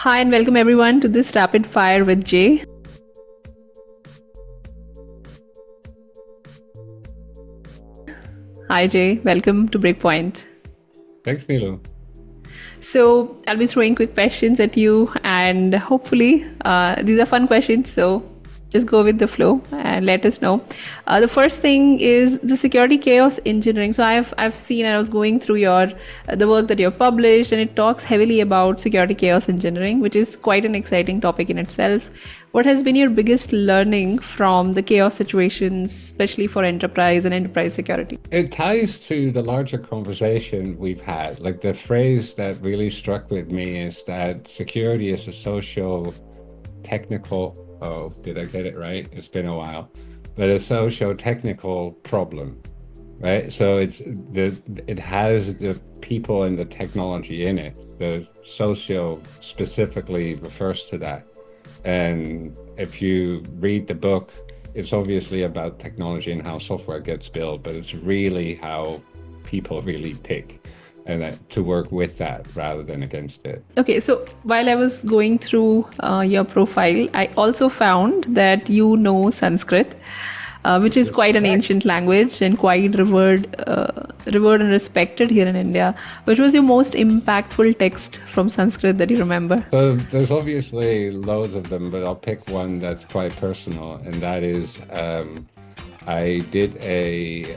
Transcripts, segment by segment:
Hi and welcome everyone to this Rapid Fire with Jay. Hi Jay, welcome to Breakpoint. Thanks, Neelu. So I'll be throwing quick questions at you and hopefully these are fun questions. So just go with the flow and let us know. The first thing is the security chaos engineering. So I've seen and I was going through the work that you've published, and it talks heavily about security chaos engineering, which is quite an exciting topic in itself. What has been your biggest learning from the chaos situations, especially for enterprise and enterprise security? It ties to the larger conversation we've had. Like the phrase that really struck with me is that security is a socio-technical, oh, did I get it right? It's been a while, but a socio-technical problem, right? So it has the people and the technology in it. The socio specifically refers to that. And if you read the book, it's obviously about technology and how software gets built, but it's really how people really tick, and to work with that rather than against it. Okay, so while I was going through your profile, I also found that you know Sanskrit, which is quite an ancient language and quite revered and respected here in India. Which was your most impactful text from Sanskrit that you remember? So there's obviously loads of them, but I'll pick one that's quite personal, and that is I did a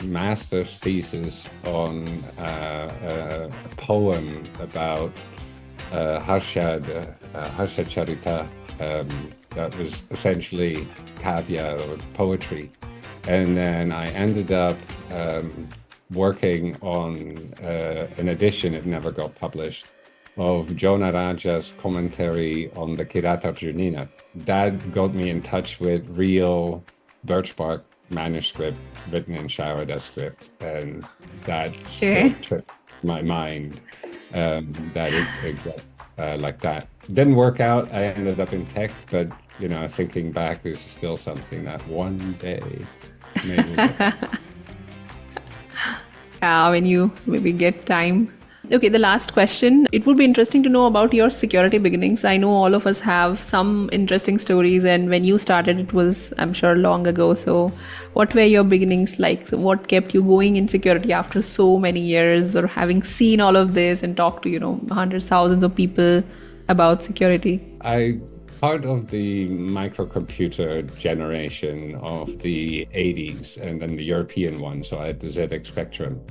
master's thesis on a poem about Harsha Charita. That was essentially kavya or poetry. And then I ended up working on an edition, it never got published, of Jonah Raja's commentary on the Kiratarjunina. That got me in touch with real birchbark manuscript written in Sharada script, and that still tripped my mind that it got like that. Didn't work out. I ended up in tech, but thinking back, this is still something that one day maybe. When you maybe get time. Okay, the last question. It would be interesting to know about your security beginnings. I know all of us have some interesting stories, and when you started, it was, I'm sure, long ago. So what were your beginnings like? So what kept you going in security after so many years, or having seen all of this and talked to, hundreds, thousands of people about security? Part of the microcomputer generation of the 80s, and then the European one. So I had the ZX Spectrum.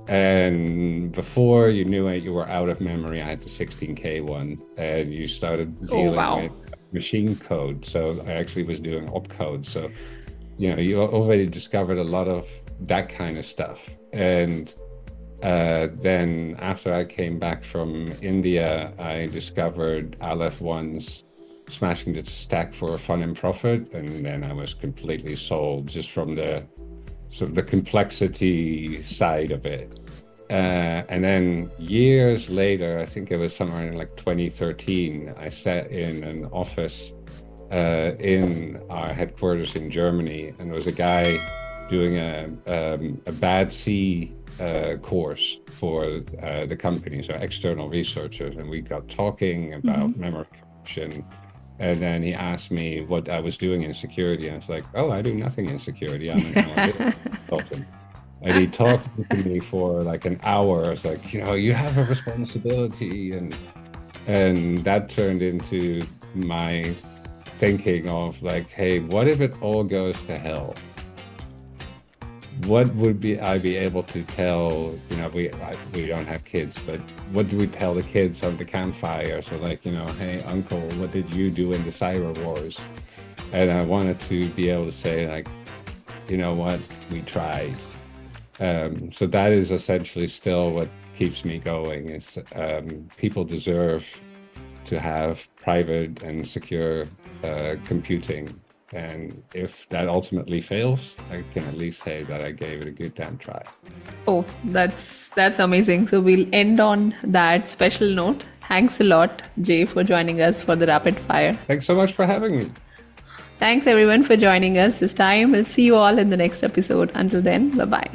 And before you knew it, you were out of memory. I had the 16K one, and you started dealing with machine code. So I actually was doing opcode. So, you already discovered a lot of that kind of stuff. And then after I came back from India, I discovered Aleph 1's smashing the stack for fun and profit. And then I was completely sold just from the complexity side of it. And then years later, I think it was somewhere in like 2013, I sat in an office in our headquarters in Germany, and there was a guy doing a bad C course for the company, so external researchers, and we got talking about memory corruption. And then he asked me what I was doing in security. And I was like, oh, I do nothing in security. I'm an analytics consultant. And he talked to me for like an hour. I was like, you have a responsibility. And that turned into my thinking of like, hey, what if it all goes to hell? What would I be able to tell, we don't have kids, but what do we tell the kids on the campfire? So like, hey, uncle, what did you do in the cyber wars? And I wanted to be able to say like, you know what, we tried. So that is essentially still what keeps me going, is people deserve to have private and secure computing. And if that ultimately fails, I can at least say that I gave it a good damn try. Oh, that's amazing. So we'll end on that special note. Thanks a lot, Jay, for joining us for the Rapid Fire. Thanks so much for having me. Thanks everyone for joining us this time. We'll see you all in the next episode. Until then, bye-bye.